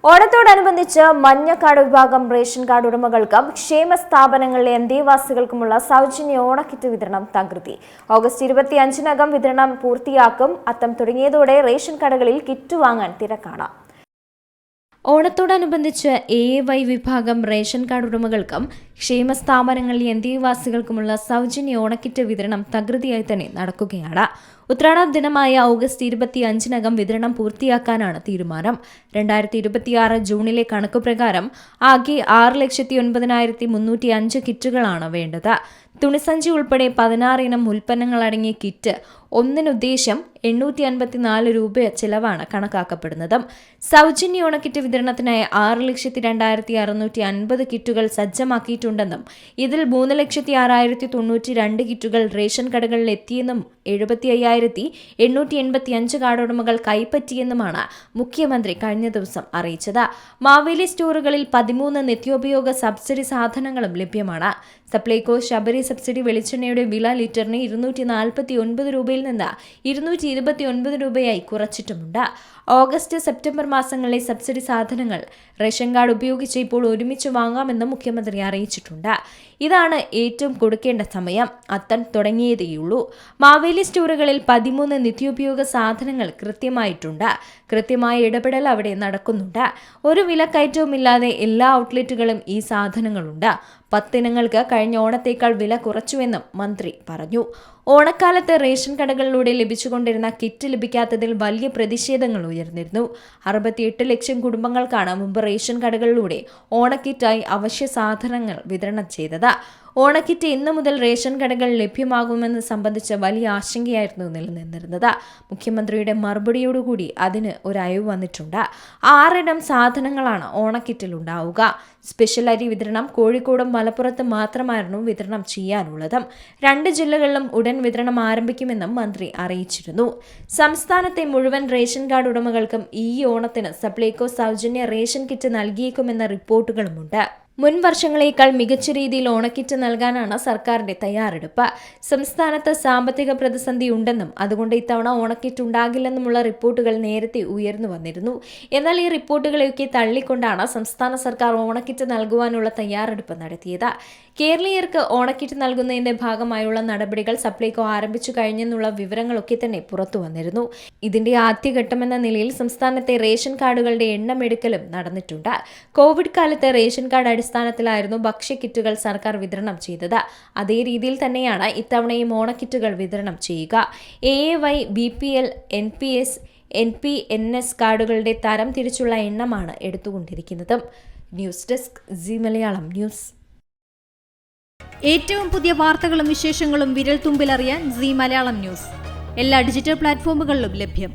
ഓണത്തോടനുബന്ധിച്ച് മഞ്ഞക്കാട് വിഭാഗം ration card ഉടമകൾക്കും ക്ഷേമ സ്ഥാപനങ്ങളിലെ അന്തേവാസികൾക്കുമുള്ള സൗജന്യ ഓണക്കിറ്റ് വിതരണം തകൃതി. ഓഗസ്റ്റ് 25-നകം വിതരണം പൂർത്തിയാക്കും. അത്തം തുടങ്ങിയതോടെ റേഷൻ കടകളിൽ കിറ്റ് വാങ്ങാൻ തിരക്കാണ്. ഓണത്തോടനുബന്ധിച്ച് AAY വിഭാഗം റേഷൻ കാർഡ് ഉടമകൾക്കും ക്ഷേമ സ്ഥാപനങ്ങളിലെ അന്തേവാസികൾക്കുമുള്ള സൗജന്യ ഓണക്കിറ്റ് വിതരണം തകൃതിയായി തന്നെ നടക്കുകയാണ്. ഉത്രാട ദിനമായ ഓഗസ്റ്റ് 25-നകം വിതരണം പൂർത്തിയാക്കാനാണ് തീരുമാനം. 2026 ജൂണിലെ കണക്കുപ്രകാരം ആകെ 6,09,305 കിറ്റുകളാണ് വേണ്ടത്. തുണിസഞ്ചി ഉൾപ്പെടെ 16 ഇനം ഉൽപ്പന്നങ്ങളടങ്ങിയ കിറ്റ് ഒന്നിനുദ്ദേശം 854 രൂപ ചെലവാണ് കണക്കാക്കപ്പെടുന്നത്. സൗജന്യ ഓണക്കിറ്റ് വിതരണത്തിനായി 6,02,650 കിറ്റുകൾ സജ്ജമാക്കിയിട്ടുണ്ടെന്നും ഇതിൽ 3,06,092 കിറ്റുകൾ റേഷൻ കടകളിൽ എത്തിയെന്നും 75,885 കാർഡുടമകൾ കൈപ്പറ്റിയെന്നുമാണ് മുഖ്യമന്ത്രി കഴിഞ്ഞ ദിവസം അറിയിച്ചത്. മാവേലി സ്റ്റോറുകളിൽ 13 നിത്യോപയോഗ സബ്സിഡി സാധനങ്ങളും ലഭ്യമാണ്. സപ്ലൈകോ ശബരി സബ്സിഡി വെളിച്ചെണ്ണയുടെ വില ലിറ്ററിന് 249 രൂപയിൽ നിന്ന് 229 രൂപയായി കുറച്ചിട്ടുമുണ്ട്. ഓഗസ്റ്റ് സെപ്റ്റംബർ മാസങ്ങളിലെ സബ്സിഡി സാധനങ്ങൾ റേഷൻ കാർഡ് ഉപയോഗിച്ച് ഇപ്പോൾ ഒരുമിച്ച് വാങ്ങാമെന്ന് മുഖ്യമന്ത്രി അറിയിച്ചിട്ടുണ്ട്. ഇതാണ് ഏറ്റവും കൊടുക്കേണ്ട സമയം. അത്തം തുടങ്ങിയതേയുള്ളൂ. മാവേലി സ്റ്റോറുകളിൽ 13 നിത്യോപയോഗ സാധനങ്ങൾ കൃത്യമായിട്ടുണ്ട്. കൃത്യമായ ഇടപെടൽ അവിടെ നടക്കുന്നുണ്ട്. ഒരു വിലക്കയറ്റവുമില്ലാതെ എല്ലാ ഔട്ട്ലെറ്റുകളും ഈ സാധനങ്ങളുണ്ട്. 10 ഇനങ്ങൾക്ക് കഴിഞ്ഞ ഓണത്തേക്കാൾ വില കുറച്ചുവെന്നും മന്ത്രി പറഞ്ഞു. ഓണക്കാലത്ത് റേഷൻ കടകളിലൂടെ ലഭിച്ചുകൊണ്ടിരുന്ന കിറ്റ് ലഭിക്കാത്തതിൽ വലിയ പ്രതിഷേധങ്ങൾ ഉയർന്നിരുന്നു. 68 ലക്ഷം കുടുംബങ്ങൾക്കാണ് മുമ്പ് റേഷൻ കടകളിലൂടെ ഓണക്കിറ്റായി അവശ്യ സാധനങ്ങൾ വിതരണം ചെയ്തത്. ഓണക്കിറ്റ് ഇന്നു മുതൽ റേഷൻ കടകളിൽ ലഭ്യമാകുമെന്ന് സംബന്ധിച്ച് വലിയ ആശങ്കയായിരുന്നു നിലനിന്നിരുന്നത്. മുഖ്യമന്ത്രിയുടെ മറുപടിയോടുകൂടി അതിന് ഒരു അയവ് വന്നിട്ടുണ്ട്. 6 ഇനം സാധനങ്ങളാണ് ഓണക്കിറ്റിൽ ഉണ്ടാവുക. സ്പെഷ്യൽ അരി വിതരണം കോഴിക്കോടും മലപ്പുറത്തും മാത്രമായിരുന്നു വിതരണം ചെയ്യാനുള്ളത്. 2 ജില്ലകളിലും ഉടൻ വിതരണം ആരംഭിക്കുമെന്നും മന്ത്രി അറിയിച്ചിരുന്നു. സംസ്ഥാനത്തെ മുഴുവൻ റേഷൻ കാർഡ് ഉടമകൾക്കും ഈ ഓണത്തിന് സപ്ലൈകോ സൗജന്യ റേഷൻ കിറ്റ് നൽകിയേക്കുമെന്ന റിപ്പോർട്ടുകളുമുണ്ട്. മുൻ വർഷങ്ങളേക്കാൾ മികച്ച രീതിയിൽ ഓണക്കിറ്റ് നൽകാനാണ് സർക്കാരിന്റെ തയ്യാറെടുപ്പ്. സംസ്ഥാനത്ത് സാമ്പത്തിക പ്രതിസന്ധി ഉണ്ടെന്നും അതുകൊണ്ട് ഇത്തവണ ഓണക്കിറ്റ് ഉണ്ടാകില്ലെന്നുമുള്ള റിപ്പോർട്ടുകൾ നേരത്തെ ഉയർന്നു വന്നിരുന്നു. എന്നാൽ ഈ റിപ്പോർട്ടുകളെയൊക്കെ തള്ളിക്കൊണ്ടാണ് സംസ്ഥാന സർക്കാർ ഓണക്കിറ്റ് നൽകുവാനുള്ള തയ്യാറെടുപ്പ് നടത്തിയത്. കേരളീയർക്ക് ഓണക്കിറ്റ് നൽകുന്നതിന്റെ ഭാഗമായുള്ള നടപടികൾ സപ്ലൈകോ ആരംഭിച്ചു കഴിഞ്ഞെന്നുള്ള വിവരങ്ങളൊക്കെ തന്നെ പുറത്തു വന്നിരുന്നു. ഇതിന്റെ ആദ്യഘട്ടമെന്ന നിലയിൽ സംസ്ഥാനത്തെ റേഷൻ കാർഡുകളുടെ എണ്ണമെടുക്കലും നടന്നിട്ടുണ്ട്. കോവിഡ് കാലത്ത് റേഷൻ കാർഡ് അടിസ്ഥാനത്തിലായിരുന്നു ഭക്ഷ്യക്കിറ്റുകൾ സർക്കാർ വിതരണം ചെയ്തത്. അതേ രീതിയിൽ തന്നെയാണ് ഇത്തവണയും ഓണക്കിറ്റുകൾ വിതരണം ചെയ്യുക. AAY, BPL, NPS, NPNS കാർഡുകളുടെ തരം തിരിച്ചുള്ള എണ്ണമാണ് എടുത്തുകൊണ്ടിരിക്കുന്നത്. News desk C Malayalam news. ഏറ്റവും പുതിയ വാർത്തകളും വിശേഷങ്ങളും വിരൽ തുമ്പിലറിയാൻ സി മലയാളം ന്യൂസ് എല്ലാ ഡിജിറ്റൽ പ്ലാറ്റ്ഫോമുകളിലും ലഭ്യം.